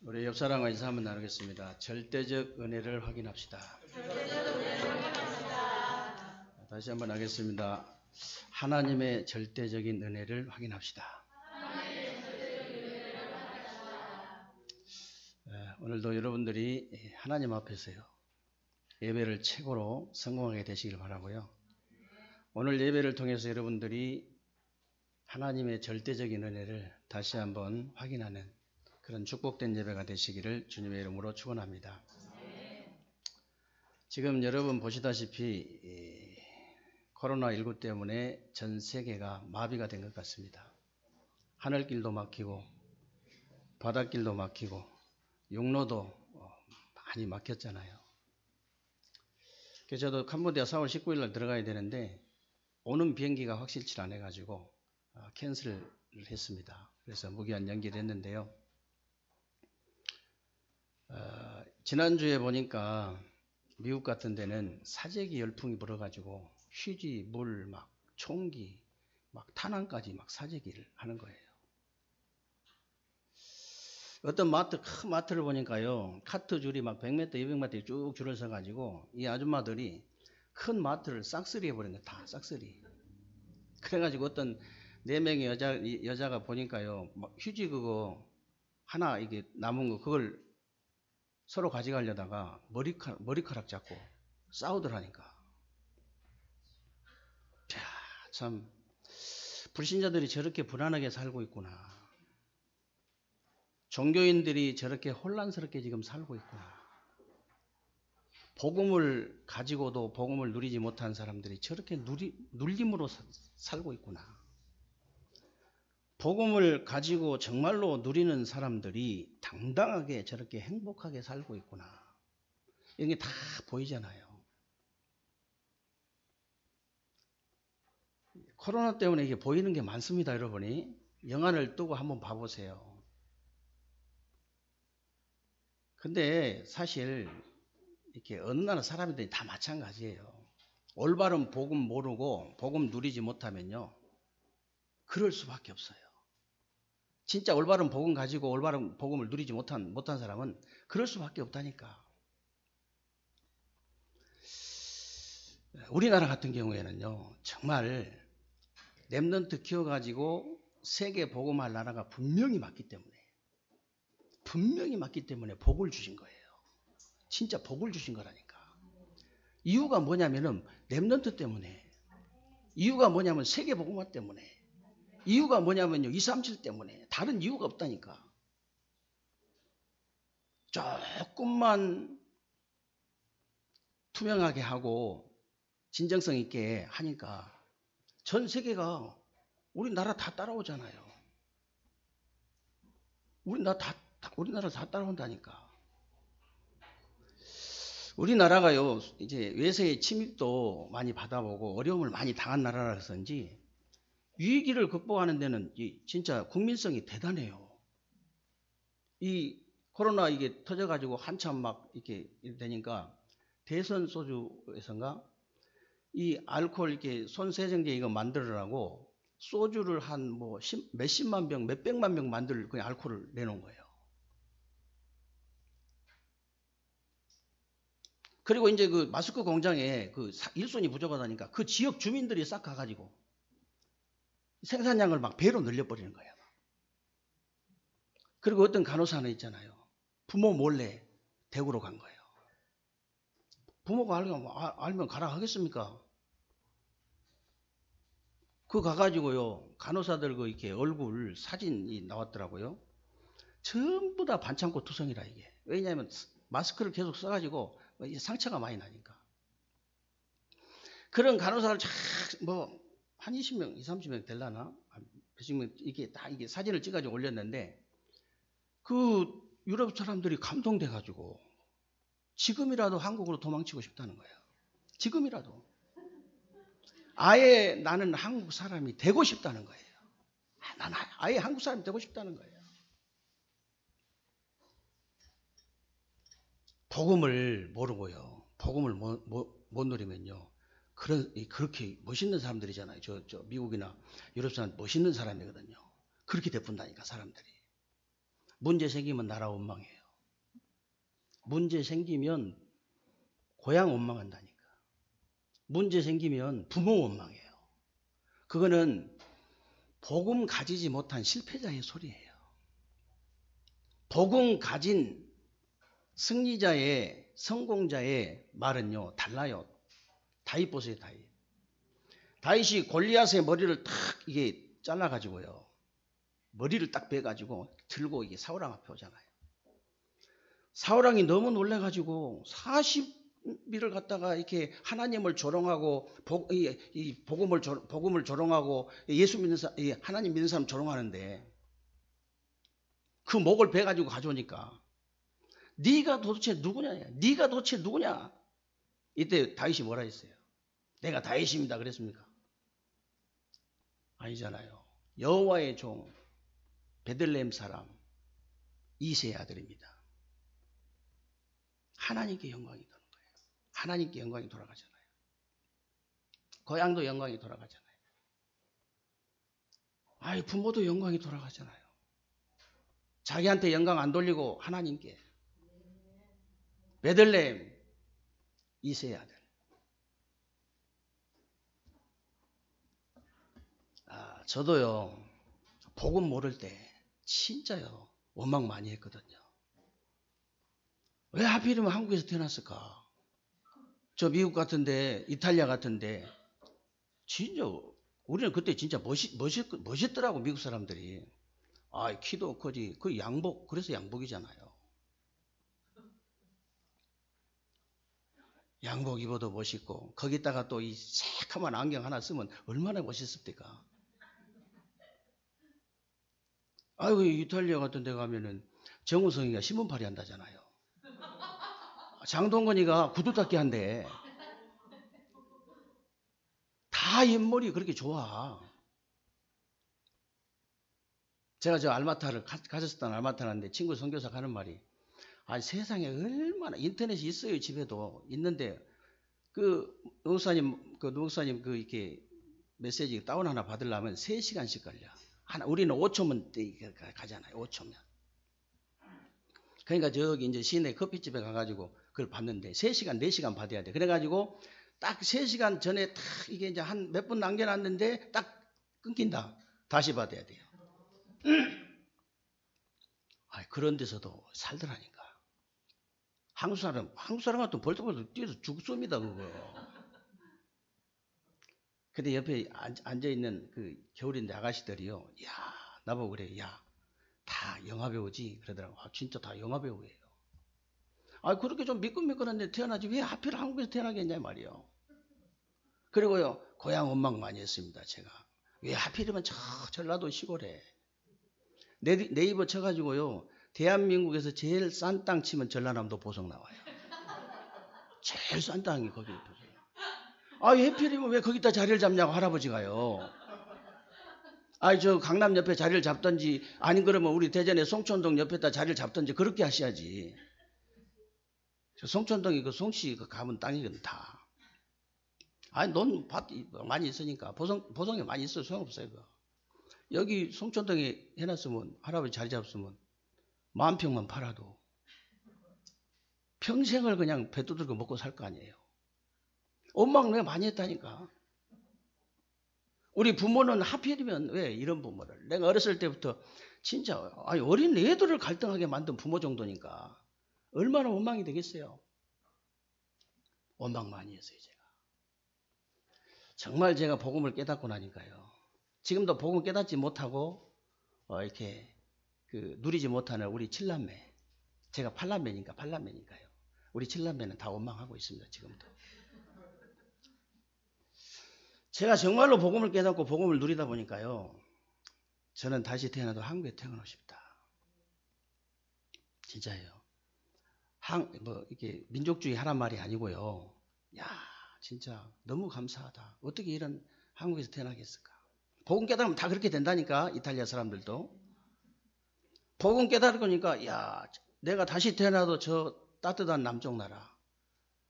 우리 옆 사람과 인사 한번 나누겠습니다. 절대적 은혜를 확인합시다. 다시 한번 하겠습니다. 하나님의 절대적인 은혜를 확인합시다. 오늘도 여러분들이 하나님 앞에서요, 예배를 최고로 성공하게 되시길 바라고요. 오늘 예배를 통해서 여러분들이 하나님의 절대적인 은혜를 다시 한번 확인하는 그런 축복된 예배가 되시기를 주님의 이름으로 축원합니다. 지금 여러분 보시다시피 코로나19 때문에 전 세계가 마비가 된 것 같습니다. 하늘길도 막히고 바닷길도 막히고 육로도 많이 막혔잖아요. 그래서 저도 캄보디아 4월 19일 날 들어가야 되는데 오는 비행기가 확실치 않아가지고 캔슬을 했습니다. 그래서 무기한 연기를 했는데요. 지난주에 보니까 미국 같은 데는 사재기 열풍이 불어가지고 휴지, 물, 막 총기, 막 탄환까지 막 사재기를 하는 거예요. 어떤 마트, 큰 마트를 보니까요, 카트 줄이 막 100m, 200m 쭉 줄을 서가지고 이 아줌마들이 큰 마트를 싹쓸이 해버린 거예요. 다 싹쓸이. 그래가지고 어떤 4명의 여자가 보니까요, 막 휴지 그거 하나 이게 남은 거 그걸 서로 가져가려다가 머리카락 잡고 싸우더라니까. 참 불신자들이 저렇게 불안하게 살고 있구나. 종교인들이 저렇게 혼란스럽게 지금 살고 있구나. 복음을 가지고도 복음을 누리지 못한 사람들이 저렇게 눌림으로 살고 있구나. 복음을 가지고 정말로 누리는 사람들이 당당하게 저렇게 행복하게 살고 있구나. 이게 다 보이잖아요. 코로나 때문에 이게 보이는 게 많습니다, 여러분이. 영안을 뜨고 한번 봐보세요. 근데 사실 이렇게 어느 나라 사람들이 다 마찬가지예요. 올바른 복음 모르고 복음 누리지 못하면요, 그럴 수밖에 없어요. 진짜 올바른 복음 가지고 올바른 복음을 누리지 못한 사람은 그럴 수밖에 없다니까. 우리나라 같은 경우에는요, 정말 렘넌트 키워가지고 세계 복음할 나라가 분명히 맞기 때문에 복을 주신 거예요. 진짜 복을 주신 거라니까. 이유가 뭐냐면은 렘넌트 때문에, 이유가 뭐냐면 세계 복음화 때문에, 이유가 뭐냐면요 237 때문에. 다른 이유가 없다니까. 조금만 투명하게 하고 진정성 있게 하니까 전 세계가 우리나라 다 따라오잖아요. 우리나라 다 따라온다니까. 우리나라가요, 이제 외세의 침입도 많이 받아보고 어려움을 많이 당한 나라라서인지 위기를 극복하는 데는 진짜 국민성이 대단해요. 이 코로나 이게 터져가지고 한참 막 이렇게 되니까 대선 소주에선가 이 알코올 이렇게 손세정제 이거 만들으라고 소주를 한 뭐 몇십만 병, 몇백만 병 만들 그 알코올을 내놓은 거예요. 그리고 이제 그 마스크 공장에 그 일손이 부족하다니까 그 지역 주민들이 싹 가가지고 생산량을 막 배로 늘려버리는 거예요. 그리고 어떤 간호사는 있잖아요. 부모 몰래 대구로 간 거예요. 부모가 알면 가라 하겠습니까? 그 가가지고요, 간호사들 그 이렇게 얼굴 사진이 나왔더라고요. 전부 다 반창고 투성이라 이게. 왜냐하면 마스크를 계속 써가지고 상처가 많이 나니까. 그런 간호사를 한 20명, 20, 30명 될라나? 몇십 명 이게 다 이게 사진을 찍어가지고 올렸는데 그 유럽 사람들이 감동돼가지고 지금이라도 한국으로 도망치고 싶다는 거예요. 지금이라도. 아예 나는 한국 사람이 되고 싶다는 거예요. 나는 아예 한국 사람이 되고 싶다는 거예요. 복음을 모르고요. 복음을 못 누리면요. 그렇게 멋있는 사람들이잖아요. 저 미국이나 유럽 사람 멋있는 사람이거든요. 그렇게 베푼다니까 사람들이. 문제 생기면 나라 원망해요. 문제 생기면 고향 원망한다니까. 문제 생기면 부모 원망해요. 그거는 복음 가지지 못한 실패자의 소리예요. 복음 가진 승리자의 성공자의 말은요 달라요. 다윗 보세요. 다윗이 골리앗의 머리를 탁 이게 잘라가지고요. 머리를 딱 베가지고 들고 이게 사울왕 앞에 오잖아요. 사울왕이 너무 놀래가지고 40일을 갖다가 이렇게 하나님을 조롱하고 복음을 조롱하고 예수 믿는 사람, 하나님 믿는 사람 조롱하는데 그 목을 베가지고 가져오니까 네가 도대체 누구냐? 네가 도대체 누구냐? 이때 다윗이 뭐라 했어요? 내가 다윗입니다. 그랬습니까? 아니잖아요. 여호와의 종 베들레헴 사람 이새의 아들입니다. 하나님께 영광이 도는 거예요. 하나님께 영광이 돌아가잖아요. 고향도 영광이 돌아가잖아요. 부모도 영광이 돌아가잖아요. 자기한테 영광 안 돌리고 하나님께. 베들레헴 이새의 아들. 저도요 복음 모를 때 진짜요 원망 많이 했거든요. 왜 하필이면 한국에서 태어났을까? 저 미국 같은데 이탈리아 같은데 진짜 우리는 그때 진짜 멋있더라고 미국 사람들이. 키도 크지. 그 양복 그래서 양복이잖아요. 양복 입어도 멋있고 거기다가 또 이 새카만 안경 하나 쓰면 얼마나 멋있습니까? 이탈리아 같은 데 가면은 정우성이가 신문팔이 한다잖아요. 장동건이가 구두 닦기 한대. 다 인물이 그렇게 좋아. 제가 저 알마타를 가졌었던 알마타는데 친구 선교사가 하는 말이 세상에 얼마나 인터넷이 있어요. 집에도 있는데 그 노목사님 이렇게 메시지 다운 하나 받으려면 3시간씩 걸려. 우리는 5초면 가잖아요. 5초면. 그러니까 저기 이제 시내 커피집에 가가지고 그걸 받는데 3시간, 4시간 받아야 돼. 그래가지고 딱 3시간 전에 딱 이게 이제 한 몇 분 남겨놨는데 딱 끊긴다. 다시 받아야 돼요. 그런 데서도 살더라니까. 한국 사람 같은 벌떡벌떡 뛰어서 죽습니다, 그거. 근데 옆에 앉아있는 그 겨울인데 아가씨들이요. 나보고 그래. 다 영화배우지? 그러더라고. 진짜 다 영화배우예요. 그렇게 좀 미끈미끈한데 태어나지 왜 하필 한국에서 태어나겠냐 말이요. 그리고요. 고향 원망 많이 했습니다. 제가. 왜 하필이면 저 전라도 시골에. 네이버 쳐가지고요. 대한민국에서 제일 싼 땅 치면 전라남도 보석 나와요. 제일 싼 땅이 거기 보석. 하필이면 왜 거기다 자리를 잡냐고 할아버지가요. 저 강남 옆에 자리를 잡든지 아닌 그러면 우리 대전에 송천동 옆에다 자리를 잡든지 그렇게 하셔야지. 송천동이 그 송씨 가면 땅이거든 다. 넌 밭 많이 있으니까 보성에 많이 있어 소용없어요. 그거. 여기 송천동에 해놨으면 할아버지 자리 잡으면 10,000평만 팔아도 평생을 그냥 배 두들겨 먹고 살 거 아니에요. 원망 왜 많이 했다니까. 우리 부모는 하필이면 왜 이런 부모를. 내가 어렸을 때부터 진짜 어린 애들을 갈등하게 만든 부모 정도니까 얼마나 원망이 되겠어요. 원망 많이 했어요 제가. 정말 제가 복음을 깨닫고 나니까요. 지금도 복음을 깨닫지 못하고 이렇게 누리지 못하는 우리 7남매. 제가 8남매니까요. 우리 7남매는 다 원망하고 있습니다. 지금도. 제가 정말로 복음을 깨닫고 복음을 누리다 보니까요. 저는 다시 태어나도 한국에 태어나고 싶다. 진짜예요. 이렇게 민족주의 하란 말이 아니고요. 진짜 너무 감사하다. 어떻게 이런 한국에서 태어나겠을까? 복음 깨달으면 다 그렇게 된다니까. 이탈리아 사람들도. 복음 깨달으니까 내가 다시 태어나도 저 따뜻한 남쪽 나라,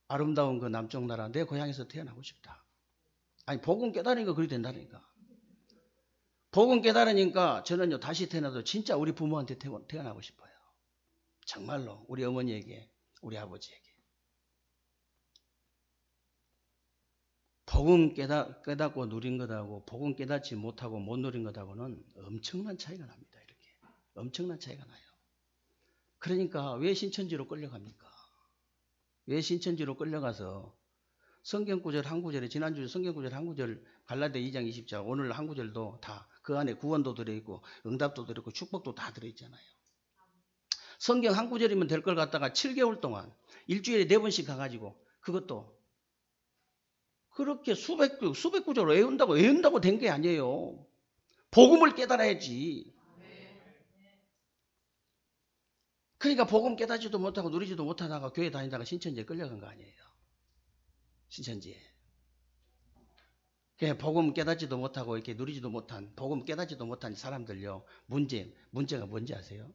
아름다운 그 남쪽 나라 내 고향에서 태어나고 싶다. 복음 깨달으니까 그렇게 된다니까. 복음 깨달으니까 저는요 다시 태어나도 진짜 우리 부모한테 태어나고 싶어요. 정말로 우리 어머니에게 우리 아버지에게. 복음 깨닫고 누린 것하고 복음 깨닫지 못하고 못 누린 것하고는 엄청난 차이가 납니다. 이렇게 엄청난 차이가 나요. 그러니까 왜 신천지로 끌려갑니까? 왜 신천지로 끌려가서 성경구절 한 구절에 지난주에 성경구절 한 구절 갈라디아 2장 20절 오늘 한 구절도 다 그 안에 구원도 들어있고 응답도 들어있고 축복도 다 들어있잖아요. 성경 한 구절이면 될 걸 갖다가 7개월 동안 일주일에 4번씩 가가지고 그것도 그렇게 수백 구절 외운다고 된 게 아니에요. 복음을 깨달아야지. 그러니까 복음 깨닫지도 못하고 누리지도 못하다가 교회 다니다가 신천지에 끌려간 거 아니에요. 신천지에. 복음 깨닫지도 못하고 이렇게 누리지도 못한 복음 깨닫지도 못한 사람들요. 문제가 뭔지 아세요?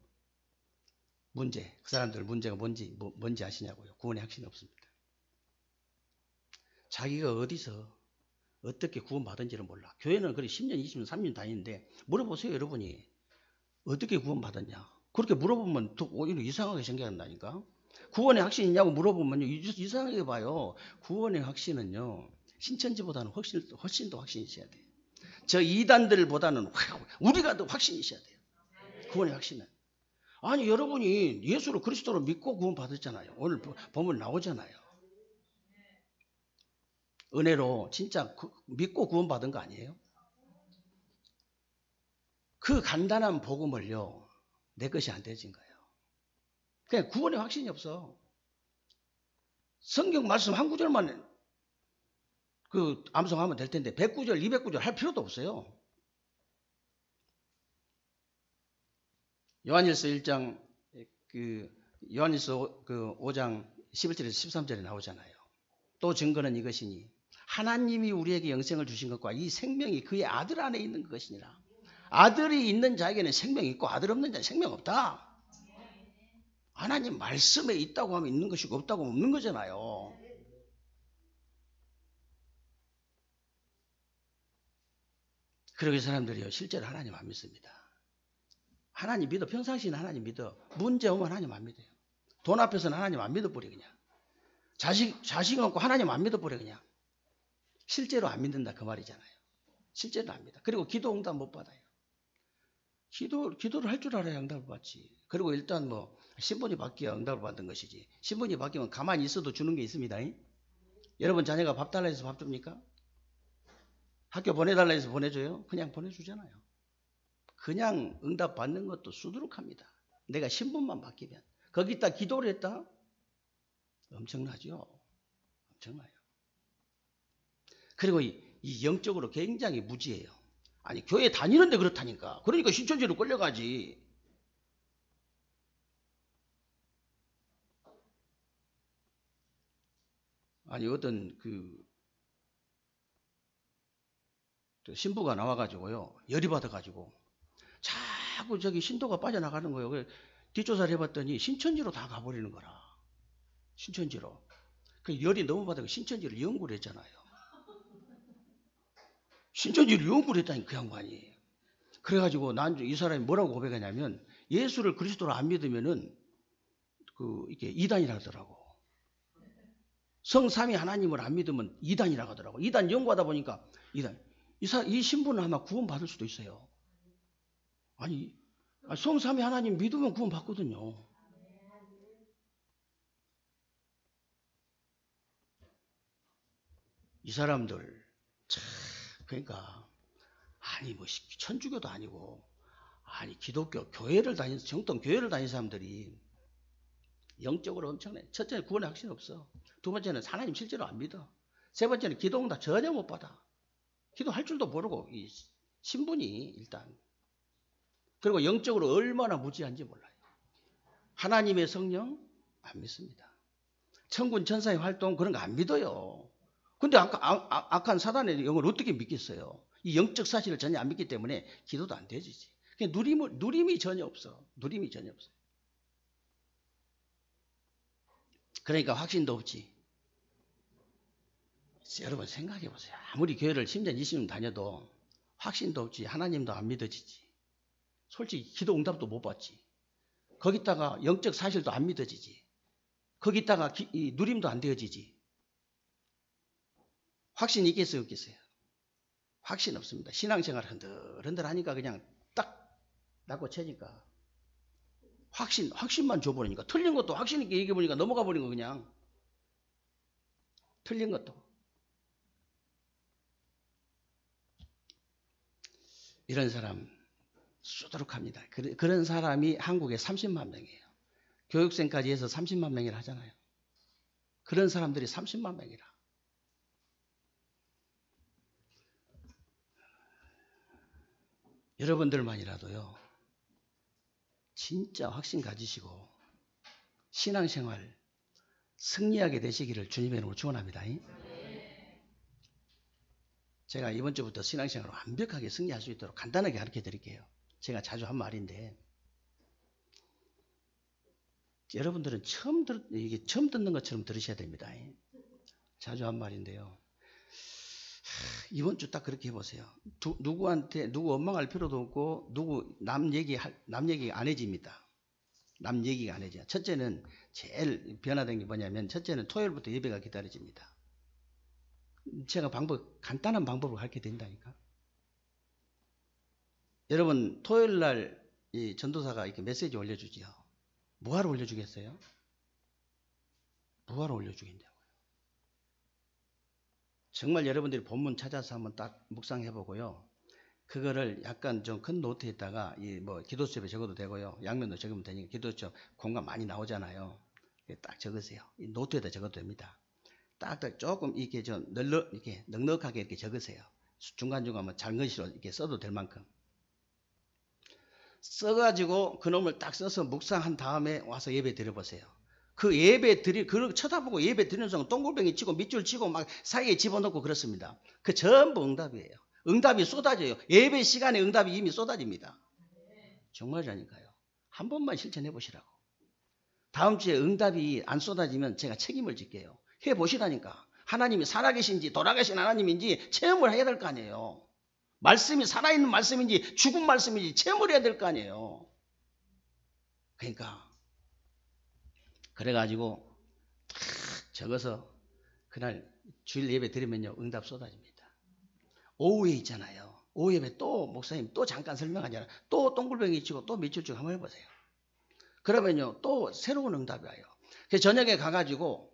그 사람들 문제가 뭔지 아시냐고요. 구원의 확신이 없습니다. 자기가 어디서 어떻게 구원받은지를 몰라. 교회는 그래 10년, 20년, 30년 다니는데 물어보세요, 여러분이. 어떻게 구원받았냐? 그렇게 물어보면 더 오히려 이상하게 생각한다니까. 구원의 확신이 있냐고 물어보면요. 이상하게 봐요. 구원의 확신은요. 신천지보다는 훨씬 더 확신이 있어야 돼요. 저 이단들보다는 우리가 더 확신이 있어야 돼요. 구원의 확신은. 아니 여러분이 예수를 그리스도로 믿고 구원받았잖아요. 오늘 보면 나오잖아요. 은혜로 진짜 믿고 구원받은 거 아니에요? 그 간단한 복음을요. 내 것이 안 되진 거예요. 그냥 구원의 확신이 없어. 성경 말씀 한 구절만 암송하면 될 텐데 100구절, 200구절 할 필요도 없어요. 요한일서 1장 요한일서 5장 11절에서 13절에 나오잖아요. 또 증거는 이것이니 하나님이 우리에게 영생을 주신 것과 이 생명이 그의 아들 안에 있는 것이니라. 아들이 있는 자에게는 생명이 있고 아들 없는 자에게는 생명 없다. 하나님 말씀에 있다고 하면 있는 것이고 없다고 하면 없는 거잖아요. 그러기 사람들이요 실제로 하나님 안 믿습니다. 하나님 믿어. 평상시에는 하나님 믿어. 문제 오면 하나님 안 믿어요. 돈 앞에서는 하나님 안 믿어버려 그냥. 자식 없고 하나님 안 믿어버려 그냥. 실제로 안 믿는다 그 말이잖아요. 실제로 안 믿어. 그리고 기도 응답 못 받아요. 기도를 할 줄 알아야 응답을 받지. 그리고 일단 신분이 바뀌어야 응답을 받는 것이지. 신분이 바뀌면 가만히 있어도 주는 게 있습니다. 여러분 자녀가 밥 달라 해서 밥 줍니까? 학교 보내달라 해서 보내줘요? 그냥 보내주잖아요. 그냥 응답 받는 것도 수두룩합니다. 내가 신분만 바뀌면. 거기다 기도를 했다? 엄청나죠? 엄청나요. 그리고 이 영적으로 굉장히 무지해요. 아니 교회 다니는데 그렇다니까. 그러니까 신천지로 끌려가지. 아니 어떤 신부가 나와가지고요. 열이 받아가지고 자꾸 저기 신도가 빠져나가는 거예요. 뒷조사를 해봤더니 신천지로 다 가버리는 거라. 신천지로. 그 열이 너무 받아서 신천지를 연구를 했잖아요. 신천지를 연구를 했다니 그 양반이. 그래가지고 난 이 사람이 뭐라고 고백하냐면 예수를 그리스도로 안 믿으면은 이게 이단이라 하더라고. 성삼위 하나님을 안 믿으면 이단이라 하더라고. 이단 연구하다 보니까 이단. 이 신부는 아마 구원 받을 수도 있어요. 아니 성삼위 하나님 믿으면 구원 받거든요. 이 사람들 참 그러니까 아니 천주교도 아니고 아니 기독교 교회를 정통 교회를 다니는 사람들이 영적으로 엄청나요. 첫째는 구원의 확신이 없어. 두 번째는 하나님 실제로 안 믿어. 세 번째는 기도응답 전혀 못 받아. 기도할 줄도 모르고 이 신분이 일단. 그리고 영적으로 얼마나 무지한지 몰라요. 하나님의 성령 안 믿습니다. 천군 천사의 활동 그런 거 안 믿어요. 근데 악한 사단의 영을 어떻게 믿겠어요? 이 영적 사실을 전혀 안 믿기 때문에 기도도 안 되지지. 누림이 전혀 없어. 누림이 전혀 없어요. 그러니까 확신도 없지. 여러분 생각해 보세요. 아무리 교회를 10년, 20년 다녀도 확신도 없지. 하나님도 안 믿어지지. 솔직히 기도 응답도 못 받지. 거기다가 영적 사실도 안 믿어지지. 거기다가 이 누림도 안 되어지지. 확신 있겠어요, 없겠어요? 확신 없습니다. 신앙생활 흔들흔들 하니까 그냥 딱 닫고 채니까 확신만 줘버리니까 틀린 것도 확신 있게 얘기해보니까 넘어가 버린 거 그냥 틀린 것도. 이런 사람 수두룩합니다. 그런 사람이 한국에 30만 명이에요. 교육생까지 해서 30만 명이라 하잖아요. 그런 사람들이 30만 명이라. 여러분들만이라도요. 진짜 확신 가지시고 신앙생활 승리하게 되시기를 주님의 이름으로 축원합니다. 제가 이번 주부터 신앙생활을 완벽하게 승리할 수 있도록 간단하게 가르쳐 드릴게요. 제가 자주 한 말인데 여러분들은 처음 듣는 것처럼 들으셔야 됩니다. 자주 한 말인데요. 이번 주 딱 그렇게 해보세요. 누구 원망할 필요도 없고 누구 남 얘기 안 해집니다. 남 얘기가 안 해져요. 첫째는 제일 변화된 게 뭐냐면 첫째는 토요일부터 예배가 기다려집니다. 제가 간단한 방법을 가르쳐 드린다니까. 여러분 토요일 날 이 전도사가 이렇게 메시지 올려주지요. 뭐하러 올려주겠어요? 뭐하러 올려주겠냐고요. 정말 여러분들이 본문 찾아서 한번 딱 묵상해보고요. 그거를 약간 좀 큰 노트에다가 기도수첩에 적어도 되고요. 양면도 적으면 되니까 기도수첩 공간 많이 나오잖아요. 딱 적으세요. 이 노트에다 적어도 됩니다. 딱 조금 이렇게 이렇게 넉넉하게 이렇게 적으세요. 중간중간 장거시로 이렇게 써도 될 만큼. 써가지고 그놈을 딱 써서 묵상한 다음에 와서 예배 드려보세요. 그 예배 그걸 쳐다보고 예배 드리는 순간 동글뱅이 치고 밑줄 치고 막 사이에 집어넣고 그렇습니다. 그 전부 응답이에요. 응답이 쏟아져요. 예배 시간에 응답이 이미 쏟아집니다. 정말이라니까요. 한 번만 실천해 보시라고. 다음 주에 응답이 안 쏟아지면 제가 책임을 질게요. 해보시라니까. 하나님이 살아계신지 돌아가신 하나님인지 체험을 해야 될 거 아니에요. 말씀이 살아있는 말씀인지 죽은 말씀인지 체험을 해야 될 거 아니에요. 그러니까 그래가지고 탁 적어서 그날 주일 예배 드리면요 응답 쏟아집니다. 오후에 있잖아요. 오후 예배 또 목사님 또 잠깐 설명하잖아요. 또 동글뱅이 치고 또 밑줄 쭉 한번 해보세요. 그러면요 또 새로운 응답이 와요. 그래서 저녁에 가가지고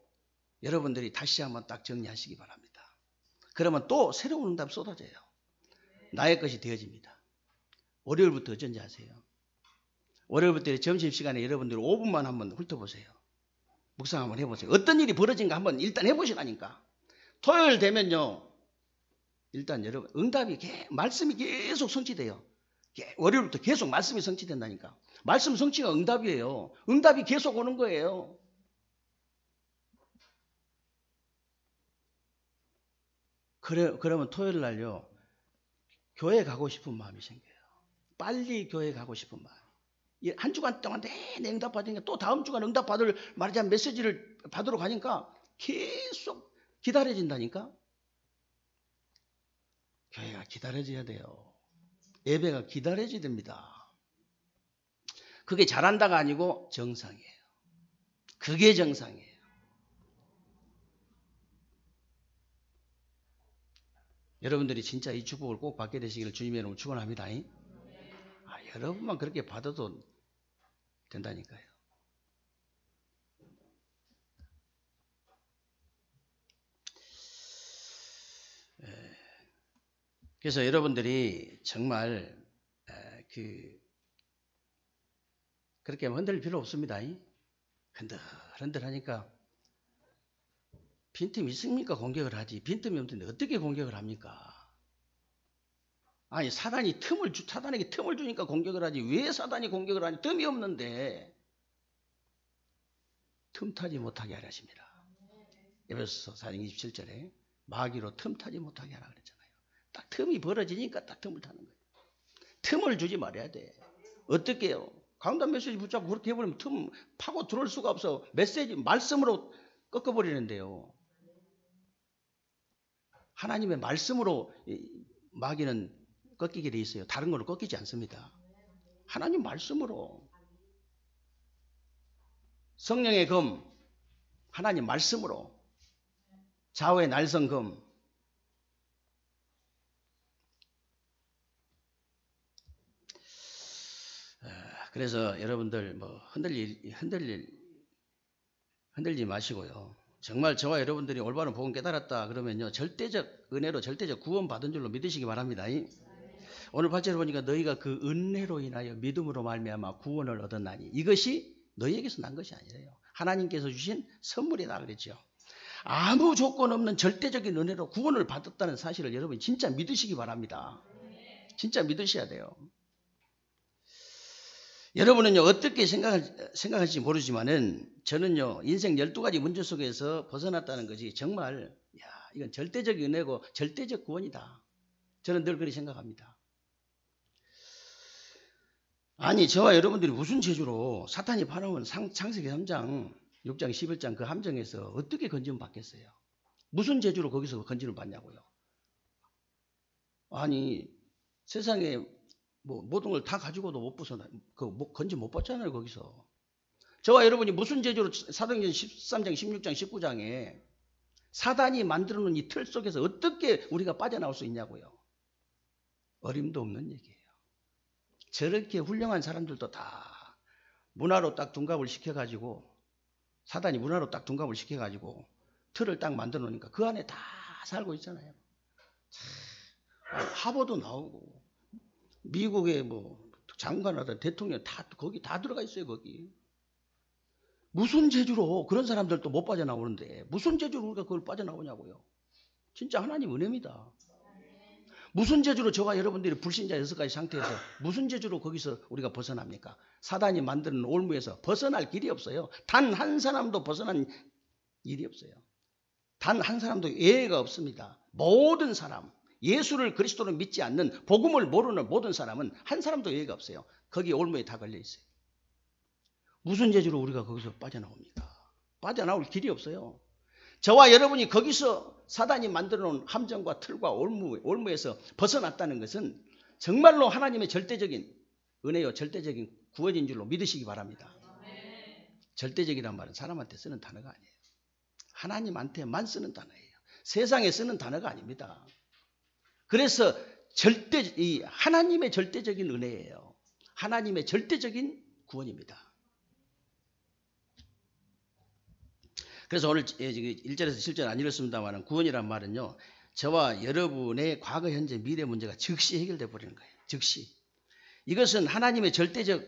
여러분들이 다시 한번 딱 정리하시기 바랍니다. 그러면 또 새로운 응답 쏟아져요. 나의 것이 되어집니다. 월요일부터 어쩐지 아세요? 월요일부터 점심시간에 여러분들이 5분만 한번 훑어보세요. 묵상 한번 해보세요. 어떤 일이 벌어진가 한번 일단 해보시라니까. 토요일 되면요. 일단 여러분 응답이 말씀이 계속 성취돼요. 월요일부터 계속 말씀이 성취된다니까. 말씀 성취가 응답이에요. 응답이 계속 오는 거예요. 그러면 토요일 날요. 교회 가고 싶은 마음이 생겨요. 빨리 교회 가고 싶은 마음. 한 주간 동안 내내 응답 받으니까 또 다음 주간 응답 받을 말하자면 메시지를 받으러 가니까 계속 기다려진다니까. 교회가 기다려져야 돼요. 예배가 기다려져야 됩니다. 그게 잘한다가 아니고 정상이에요. 그게 정상이에요. 여러분들이 진짜 이 축복을 꼭 받게 되시기를 주님의 이름으로 축원합니다. 여러분만 그렇게 받아도 된다니까요. 그래서 여러분들이 정말 그렇게 흔들릴 필요 없습니다. 흔들하니까 빈틈이 있습니까? 공격을 하지. 빈틈이 없는데 어떻게 공격을 합니까? 아니 사단에게 틈을 주니까 공격을 하지. 왜 사단이 공격을 하니? 틈이 없는데 틈타지 못하게 하라 하십니다. 에베소서 4장 27절에 마귀로 틈타지 못하게 하라 그랬잖아요. 딱 틈이 벌어지니까 딱 틈을 타는 거예요. 틈을 주지 말아야 돼. 어떻게 해요? 강단 메시지 붙잡고 그렇게 해버리면 틈 파고 들어올 수가 없어. 메시지 말씀으로 꺾어버리는데요. 하나님의 말씀으로 마귀는 꺾이게 돼 있어요. 다른 걸로 꺾이지 않습니다. 하나님 말씀으로. 성령의 검 하나님 말씀으로. 좌우의 날성금. 그래서 여러분들 뭐 흔들지 마시고요. 정말 저와 여러분들이 올바른 복음 깨달았다 그러면요, 절대적 은혜로 절대적 구원 받은 줄로 믿으시기 바랍니다. 오늘 8절에 보니까 너희가 그 은혜로 인하여 믿음으로 말미암아 구원을 얻었나니 이것이 너희에게서 난 것이 아니래요. 하나님께서 주신 선물이다 그랬죠. 아무 조건 없는 절대적인 은혜로 구원을 받았다는 사실을 여러분 진짜 믿으시기 바랍니다. 진짜 믿으셔야 돼요. 여러분은요, 어떻게 생각할지 모르지만은 저는요, 인생 12가지 문제 속에서 벗어났다는 것이 정말, 이건 절대적 은혜고 절대적 구원이다. 저는 늘 그렇게 생각합니다. 아니, 저와 여러분들이 무슨 재주로 사탄이 팔아온 창세기 3장, 6장, 11장 그 함정에서 어떻게 건짐을 받겠어요? 무슨 재주로 거기서 건짐을 받냐고요? 아니, 세상에 뭐 모든 걸 다 가지고도 못 벗어나, 건짐 못 받잖아요, 거기서. 저와 여러분이 무슨 재주로 사도행전 13장, 16장, 19장에 사단이 만들어 놓은 이 틀 속에서 어떻게 우리가 빠져나올 수 있냐고요? 어림도 없는 얘기예요. 저렇게 훌륭한 사람들도 다 문화로 딱 둔갑을 시켜가지고, 사단이 문화로 딱 둔갑을 시켜가지고 틀을 딱 만들어 놓으니까 그 안에 다 살고 있잖아요. 하버도 나오고 미국의 뭐 장관하다 대통령 다 거기 다 들어가 있어요. 거기 무슨 재주로 그런 사람들도 못 빠져나오는데 무슨 재주로 우리가 그걸 빠져나오냐고요. 진짜 하나님 은혜입니다. 무슨 재주로 저와 여러분들이 불신자 6가지 상태에서 무슨 재주로 거기서 우리가 벗어납니까? 사단이 만드는 올무에서 벗어날 길이 없어요. 단 한 사람도 벗어난 일이 없어요. 단 한 사람도 예외가 없습니다. 모든 사람, 예수를 그리스도로 믿지 않는 복음을 모르는 모든 사람은 한 사람도 예외가 없어요. 거기 올무에 다 걸려 있어요. 무슨 재주로 우리가 거기서 빠져나옵니까? 빠져나올 길이 없어요. 저와 여러분이 거기서 사단이 만들어 놓은 함정과 틀과 올무에서 벗어났다는 것은 정말로 하나님의 절대적인 은혜요, 절대적인 구원인 줄로 믿으시기 바랍니다. 절대적이란 말은 사람한테 쓰는 단어가 아니에요. 하나님한테만 쓰는 단어예요. 세상에 쓰는 단어가 아닙니다. 그래서 이 하나님의 절대적인 은혜예요. 하나님의 절대적인 구원입니다. 그래서 오늘 1절에서 7절 안 읽었습니다만 구원이란 말은요, 저와 여러분의 과거, 현재, 미래 문제가 즉시 해결돼 버리는 거예요. 즉시. 이것은 하나님의 절대적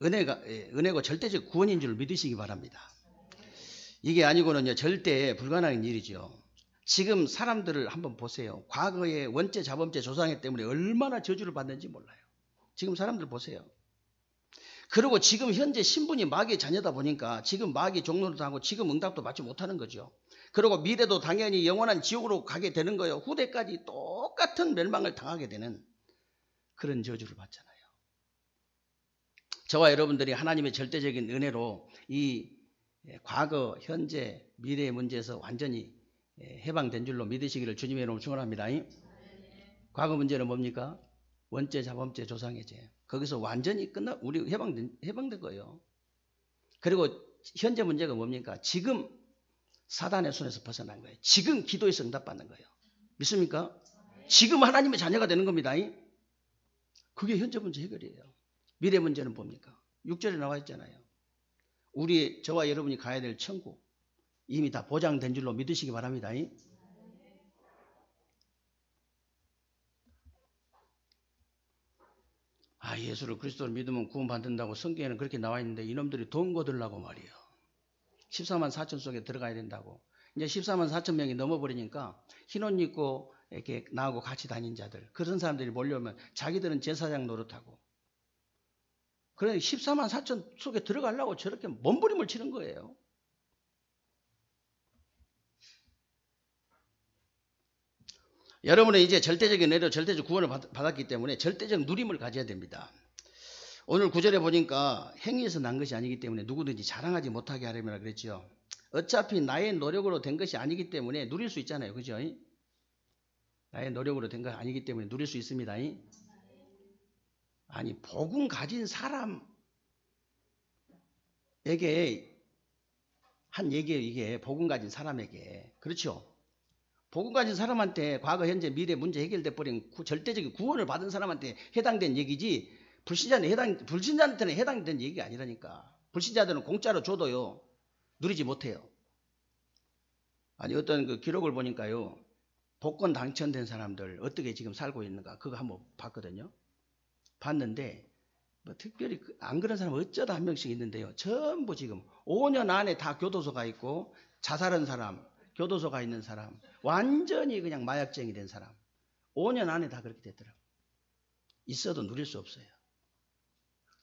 은혜고 절대적 구원인 줄 믿으시기 바랍니다. 이게 아니고는요, 절대 불가능한 일이죠. 지금 사람들을 한번 보세요. 과거의 원죄, 자범죄, 조상애 때문에 얼마나 저주를 받는지 몰라요. 지금 사람들 보세요. 그리고 지금 현재 신분이 마귀의 자녀다 보니까 지금 마귀 종로를 당하고 지금 응답도 받지 못하는 거죠. 그리고 미래도 당연히 영원한 지옥으로 가게 되는 거예요. 후대까지 똑같은 멸망을 당하게 되는 그런 저주를 받잖아요. 저와 여러분들이 하나님의 절대적인 은혜로 이 과거, 현재, 미래의 문제에서 완전히 해방된 줄로 믿으시기를 주님의 이름으로 축원합니다. 과거 문제는 뭡니까? 원죄, 자범죄, 조상의 죄. 거기서 완전히 우리 해방된 거예요. 그리고 현재 문제가 뭡니까? 지금 사단의 손에서 벗어난 거예요. 지금 기도에서 응답받는 거예요. 믿습니까? 지금 하나님의 자녀가 되는 겁니다. 그게 현재 문제 해결이에요. 미래 문제는 뭡니까? 6절에 나와 있잖아요. 저와 여러분이 가야 될 천국 이미 다 보장된 줄로 믿으시기 바랍니다. 예수를 그리스도를 믿으면 구원받는다고 성경에는 그렇게 나와 있는데 이놈들이 돈 거들라고 말이에요. 14만 4천 속에 들어가야 된다고. 이제 14만 4천 명이 넘어버리니까 흰옷 입고 이렇게 나하고 같이 다닌 자들, 그런 사람들이 몰려오면 자기들은 제사장 노릇하고, 그래 14만 4천 속에 들어가려고 저렇게 몸부림을 치는 거예요. 여러분은 이제 절대적인 은혜로 절대적 구원을 받았기 때문에 절대적 누림을 가져야 됩니다. 오늘 9절에 보니까 행위에서 난 것이 아니기 때문에 누구든지 자랑하지 못하게 하려면 그랬죠. 어차피 나의 노력으로 된 것이 아니기 때문에 누릴 수 있잖아요. 그죠? 나의 노력으로 된 것이 아니기 때문에 누릴 수 있습니다. 아니, 복음 가진 사람에게 한 얘기예요. 이게 복음 가진 사람에게. 그렇죠? 복음 가진 사람한테 과거, 현재, 미래 문제 해결돼 버린 절대적인 구원을 받은 사람한테 해당된 얘기지 불신자한테는 해당된 얘기가 아니라니까. 불신자들은 공짜로 줘도요 누리지 못해요. 아니 어떤 그 기록을 보니까요 복권 당첨된 사람들 어떻게 지금 살고 있는가 그거 한번 봤거든요. 봤는데 뭐 특별히 안 그런 사람 어쩌다 한 명씩 있는데요. 전부 지금 5년 안에 다 교도소 가 있고 자살한 사람, 교도소 가 있는 사람, 완전히 그냥 마약쟁이 된 사람 5년 안에 다 그렇게 됐더라고요. 있어도 누릴 수 없어요.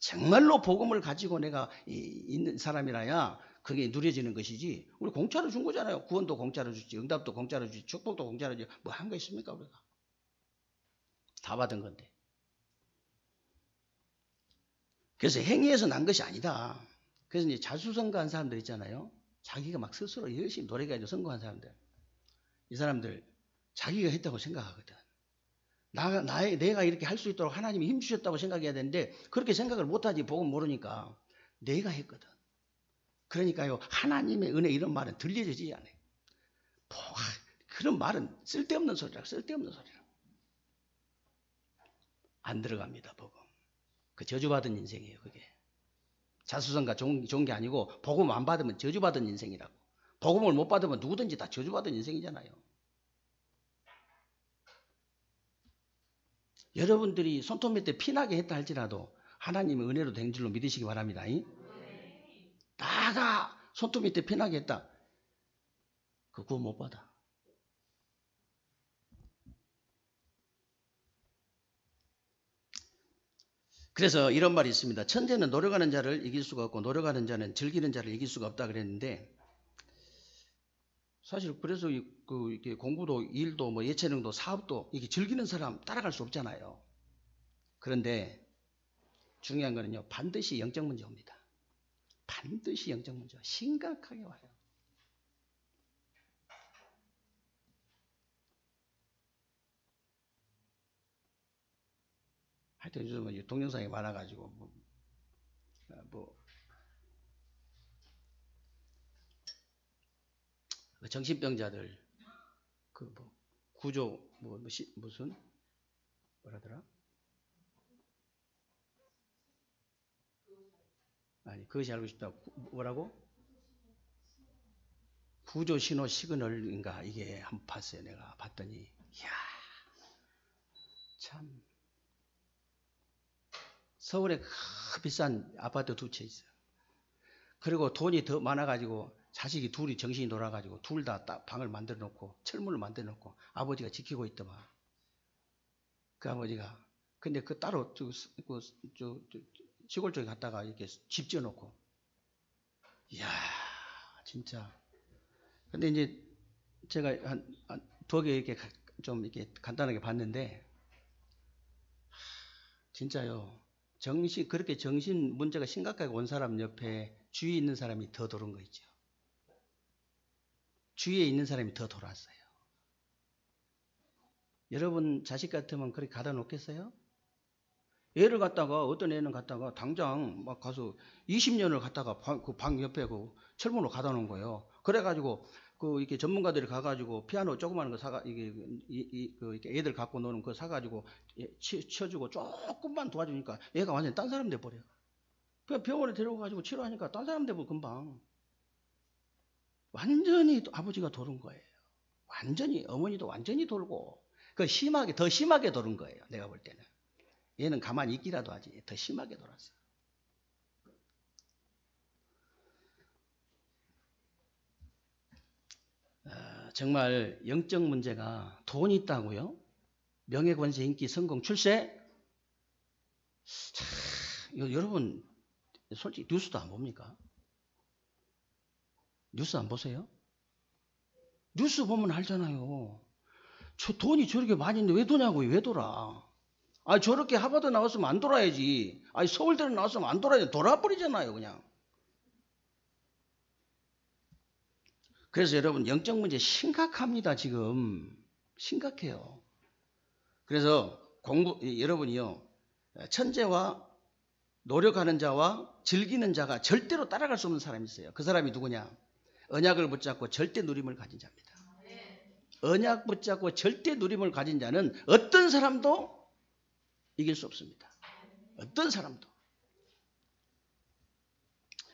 정말로 복음을 가지고 내가 있는 사람이라야 그게 누려지는 것이지. 우리 공짜로 준 거잖아요. 구원도 공짜로 주지, 응답도 공짜로 주지, 축복도 공짜로 주지. 뭐 한 거 있습니까 우리가? 다 받은 건데. 그래서 행위에서 난 것이 아니다. 그래서 이제 자수성가한 사람들 있잖아요. 자기가 막 스스로 열심히 노력해가지고 성공한 사람들. 이 사람들 자기가 했다고 생각하거든. 내가 이렇게 할 수 있도록 하나님이 힘 주셨다고 생각해야 되는데 그렇게 생각을 못하지. 복음 모르니까. 내가 했거든. 그러니까요. 하나님의 은혜 이런 말은 들려지지 않아요. 그런 말은 쓸데없는 소리라. 쓸데없는 소리라. 안 들어갑니다. 복음. 그 저주받은 인생이에요. 그게. 자수성가 좋은 게 아니고 복음 안 받으면 저주받은 인생이라고. 복음을 못 받으면 누구든지 다 저주받은 인생이잖아요. 여러분들이 손톱 밑에 피나게 했다 할지라도 하나님의 은혜로 된 줄로 믿으시기 바랍니다. 나가 손톱 밑에 피나게 했다. 그거 못 받아. 그래서 이런 말이 있습니다. 천재는 노력하는 자를 이길 수가 없고 노력하는 자는 즐기는 자를 이길 수가 없다 그랬는데 사실 그래서 이렇게 공부도 일도 뭐 예체능도 사업도 이게 즐기는 사람 따라갈 수 없잖아요. 그런데 중요한 거는요. 반드시 영적 문제 옵니다. 반드시 영적 문제 심각하게 와요. 하여튼 요즘은 동영상이 많아가지고 정신병자들 구조 무슨 뭐라더라? 아니 그것이 알고 싶다. 뭐라고? 구조 신호 시그널인가 이게 한번 봤어요. 내가 봤더니 이야 참 서울에 비싼 아파트 두 채 있어요. 그리고 돈이 더 많아가지고 자식이 둘이 정신이 돌아가지고 둘 다 방을 만들어 놓고 철문을 만들어 놓고 아버지가 지키고 있더만. 그 아버지가 근데 그 따로 시골 쪽에 갔다가 이렇게 집 지어놓고 이야 진짜. 근데 이제 제가 한 두어 개 이렇게 좀 이렇게 간단하게 봤는데 진짜요. 그렇게 정신 문제가 심각하게 온 사람 옆에 주위에 있는 사람이 더 돌은 거 있죠. 주위에 있는 사람이 더 돌았어요. 여러분 자식 같으면 그렇게 가다 놓겠어요? 애를 갖다가 어떤 애는 갖다가 당장 막 가서 20년을 갖다가 그 방 옆에 그 철문으로 가다 놓은 거예요. 그래가지고 이렇게 전문가들이 가가지고 피아노 조그마한 거 사가 이렇게 애들 갖고 노는 거 사가지고 쳐주고 조금만 도와주니까 애가 완전히 딴 사람 돼 버려. 그냥 병원에 데려가가지고 치료하니까 딴 사람 되고 금방. 완전히 아버지가 돌은 거예요. 완전히 어머니도 완전히 돌고 더 심하게 돌은 거예요. 내가 볼 때는. 얘는 가만히 있기라도 하지 더 심하게 돌았어. 정말 영적 문제가 돈 있다고요? 명예, 권세, 인기, 성공, 출세? 여러분 솔직히 뉴스도 안 봅니까? 뉴스 안 보세요? 뉴스 보면 알잖아요. 저 돈이 저렇게 많이 있는데 왜 도냐고요? 왜 돌아? 저렇게 하버드 나왔으면 안 돌아야지. 서울대를 나왔으면 안 돌아야지. 돌아버리잖아요, 그냥. 그래서 여러분, 영적 문제 심각합니다, 지금. 심각해요. 그래서 여러분이요, 천재와 노력하는 자와 즐기는 자가 절대로 따라갈 수 없는 사람이 있어요. 그 사람이 누구냐? 언약을 붙잡고 절대 누림을 가진 자입니다. 언약 붙잡고 절대 누림을 가진 자는 어떤 사람도 이길 수 없습니다. 어떤 사람도.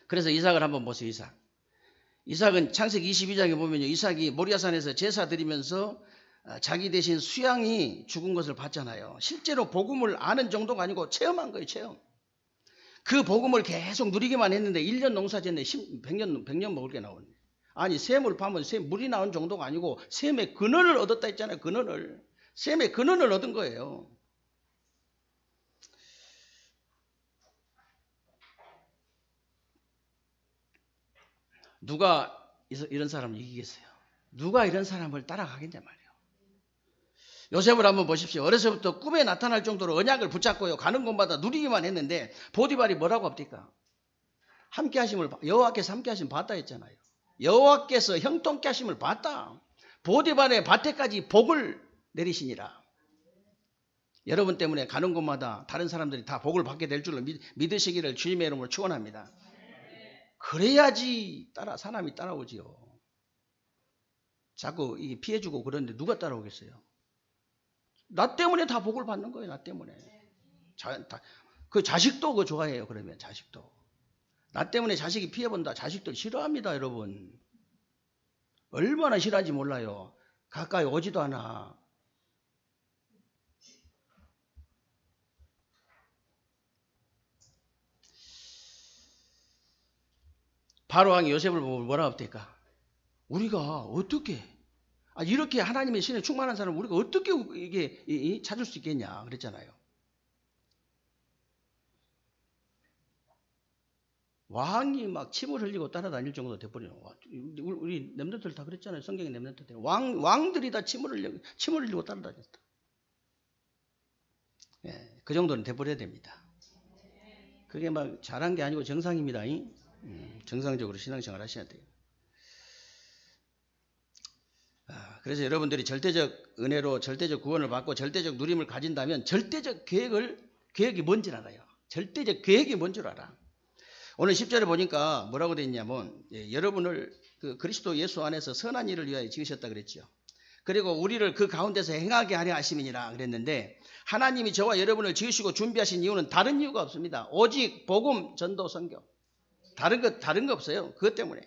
그래서 이삭을 한번 보세요. 이삭은 창세기 22장에 보면요, 이삭이 모리아산에서 제사 드리면서 자기 대신 수양이 죽은 것을 봤잖아요. 실제로 복음을 아는 정도가 아니고 체험한 거예요. 체험. 그 복음을 계속 누리기만 했는데 1년 농사 짓네 100년 먹을 게 나오네. 아니 샘을 파면 물이 나온 정도가 아니고 샘의 근원을 얻었다 했잖아요. 근원을. 샘의 근원을 얻은 거예요. 누가 이런 사람을 이기겠어요? 누가 이런 사람을 따라가겠냐 말이에요. 요셉을 한번 보십시오. 어려서부터 꿈에 나타날 정도로 언약을 붙잡고요. 가는 곳마다 누리기만 했는데 보디발이 뭐라고 합니까? 함께 하심을 여호와께서 함께 하심 봤다 했잖아요. 여호와께서 형통케 하심을 봤다. 보디발의 밭에까지 복을 내리시니라. 여러분 때문에 가는 곳마다 다른 사람들이 다 복을 받게 될 줄로 믿으시기를 주님의 이름으로 축원합니다. 그래야지 사람이 따라오지요. 자꾸 이게 피해주고 그러는데 누가 따라오겠어요? 나 때문에 다 복을 받는 거예요. 나 때문에. 그 자식도 그거 좋아해요. 그러면 자식도. 나 때문에 자식이 피해본다. 자식들 싫어합니다. 여러분. 얼마나 싫어하는지 몰라요. 가까이 오지도 않아. 바로왕이 요셉을 보고 뭐라고 합니까? 우리가 어떻게 이렇게 하나님의 신에 충만한 사람을 우리가 어떻게 이게 찾을 수 있겠냐 그랬잖아요. 왕이 막 침을 흘리고 따라다닐 정도 돼버리는 우리 렘넌트들 다 그랬잖아요. 성경의 렘넌트들 왕들이 다 침을 흘리고 따라다녔다. 예, 그 정도는 돼버려야 됩니다. 그게 막 잘한 게 아니고 정상입니다. 정상적으로 신앙생활 하셔야 돼요. 그래서 여러분들이 절대적 은혜로 절대적 구원을 받고 절대적 누림을 가진다면 절대적 계획이 뭔지 알아요. 절대적 계획이 뭔 줄 알아. 오늘 10절에 보니까 뭐라고 되어 있냐면 여러분을 그 그리스도 예수 안에서 선한 일을 위하여 지으셨다 그랬죠. 그리고 우리를 그 가운데서 행하게 하려 하심이니라 그랬는데 하나님이 저와 여러분을 지으시고 준비하신 이유는 다른 이유가 없습니다. 오직 복음, 전도, 선교. 다른 거 없어요. 그것 때문에.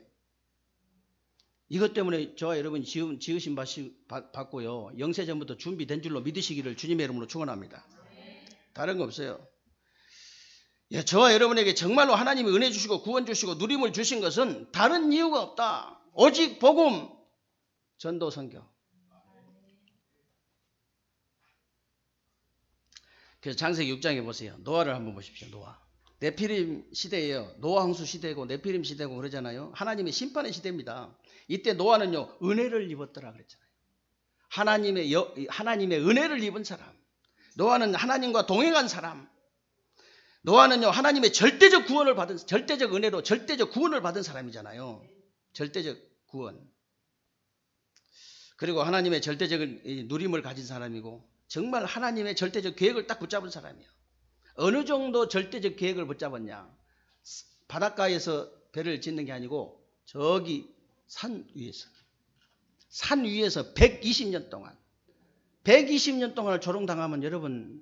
이것 때문에 저와 여러분이 지으신 받고요. 영세전부터 준비된 줄로 믿으시기를 주님의 이름으로 축원합니다. 다른 거 없어요. 예, 저와 여러분에게 정말로 하나님이 은혜 주시고 구원 주시고 누림을 주신 것은 다른 이유가 없다. 오직 복음, 전도, 선교. 그래서 창세기 6장에 보세요. 노아를 한번 보십시오. 노아. 네피림 시대예요. 노아 홍수 시대고 네피림 시대고 그러잖아요. 하나님의 심판의 시대입니다. 이때 노아는요 은혜를 입었더라 그랬잖아요. 하나님의 은혜를 입은 사람. 노아는 하나님과 동행한 사람. 노아는요 하나님의 절대적 구원을 받은 절대적 은혜로 절대적 구원을 받은 사람이잖아요. 절대적 구원. 그리고 하나님의 절대적 누림을 가진 사람이고 정말 하나님의 절대적 계획을 딱 붙잡은 사람이에요. 어느 정도 절대적 계획을 붙잡았냐. 바닷가에서 배를 짓는 게 아니고 저기 산 위에서 120년 동안을 조롱당하면 여러분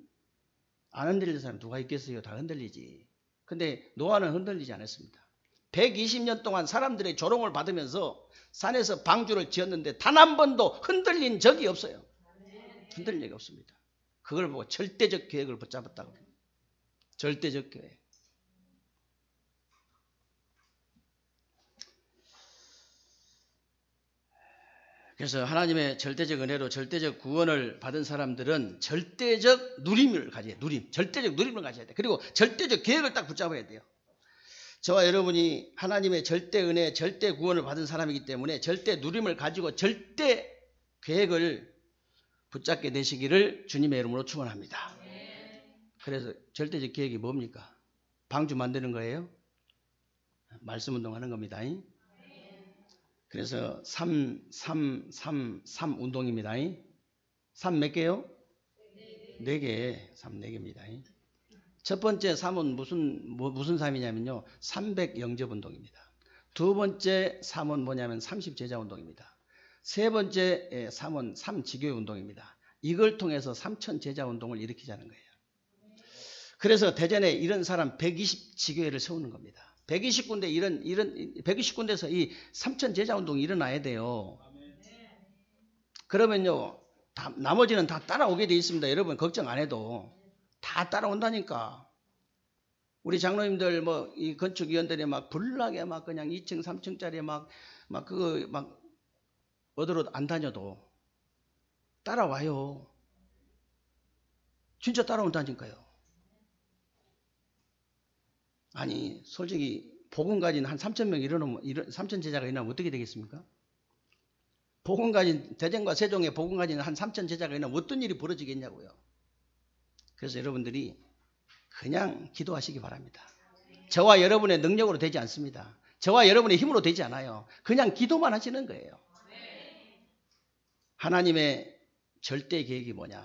안 흔들리는 사람 누가 있겠어요? 다 흔들리지. 근데 노아는 흔들리지 않았습니다. 120년 동안 사람들의 조롱을 받으면서 산에서 방주를 지었는데 단 한 번도 흔들린 적이 없어요. 흔들린 적이 없습니다. 그걸 보고 절대적 계획을 붙잡았다고 합니다. 절대적 계획. 그래서 하나님의 절대적 은혜로 절대적 구원을 받은 사람들은 절대적 누림을 가져야 돼요. 절대적 누림을 가져야 돼요. 그리고 절대적 계획을 딱 붙잡아야 돼요. 저와 여러분이 하나님의 절대 은혜, 절대 구원을 받은 사람이기 때문에 절대 누림을 가지고 절대 계획을 붙잡게 되시기를 주님의 이름으로 축원합니다. 그래서 절대적 계획이 뭡니까? 방주 만드는 거예요? 말씀 운동하는 겁니다. 그래서 3 운동입니다. 3 몇 개요? 4개. 3 4개입니다. 첫 번째 3은 무슨 3이냐면요. 300 영접 운동입니다. 두 번째 3은 뭐냐면 30제자운동입니다. 세 번째 3은 3지교운동입니다. 이걸 통해서 3천제자운동을 일으키자는 거예요. 그래서 대전에 이런 사람 120지교회를 세우는 겁니다. 120군데 120군데서 이 3천제자운동이 일어나야 돼요. 그러면요, 나머지는 다 따라오게 돼 있습니다. 여러분 걱정 안 해도 다 따라온다니까. 우리 장로님들 이 건축위원들이 막 불나게 막 그냥 2층 3층짜리 막 어디로 안 다녀도 따라와요. 진짜 따라온다니까요. 아니 솔직히 복음 가진 한 3,000명 일어나면 3,000제자가 일어나면 어떻게 되겠습니까? 복음 가진 대전과 세종에 복음 가진 한 3,000제자가 일어나면 어떤 일이 벌어지겠냐고요. 그래서 여러분들이 그냥 기도하시기 바랍니다. 저와 여러분의 능력으로 되지 않습니다. 저와 여러분의 힘으로 되지 않아요. 그냥 기도만 하시는 거예요. 하나님의 절대 계획이 뭐냐?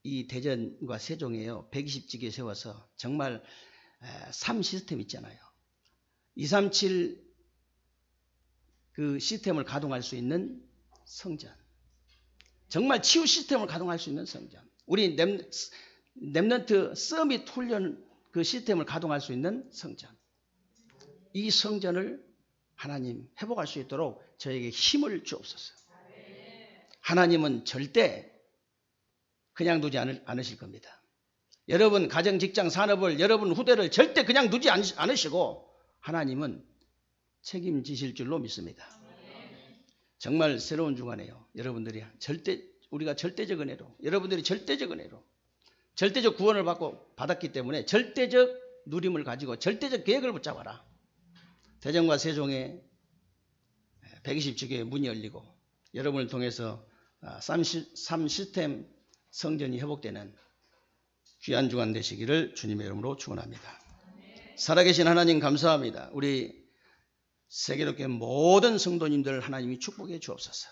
이 대전과 세종에요 120지교 세워서 정말 3시스템 있잖아요. 237 그 시스템을 가동할 수 있는 성전. 정말 치유 시스템을 가동할 수 있는 성전. 우리 렘넌트 서밋 훈련 그 시스템을 가동할 수 있는 성전. 이 성전을 하나님 회복할 수 있도록 저에게 힘을 주옵소서. 하나님은 절대 그냥 두지 않으실 겁니다. 여러분 가정, 직장, 산업을 여러분 후대를 절대 그냥 두지 않으시고 하나님은 책임지실 줄로 믿습니다. 정말 새로운 주간이에요. 여러분들이 우리가 절대적 은혜로, 여러분들이 절대적 은혜로, 절대적 구원을 받았기 때문에 절대적 누림을 가지고 절대적 계획을 붙잡아라. 대전과 세종에 120지교의 문이 열리고 여러분을 통해서 3시스템 성전이 회복되는 귀한 주간 되시기를 주님의 이름으로 축원합니다. 살아계신 하나님 감사합니다. 우리 세계롭게 모든 성도님들 하나님이 축복해 주옵소서.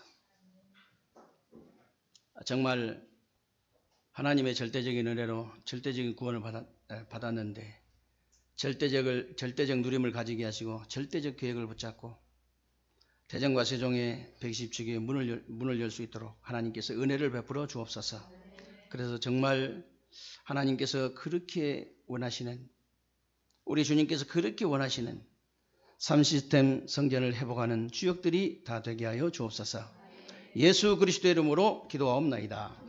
정말 하나님의 절대적인 은혜로 절대적인 구원을 받았는데 절대적 누림을 가지게 하시고 절대적 계획을 붙잡고 대전과 세종의 120지교의 문을 열 수 있도록 하나님께서 은혜를 베풀어 주옵소서. 그래서 정말 하나님께서 그렇게 원하시는, 우리 주님께서 그렇게 원하시는 3시스템 성전을 회복하는 주역들이 다 되게 하여 주옵소서. 예수 그리스도의 이름으로 기도하옵나이다.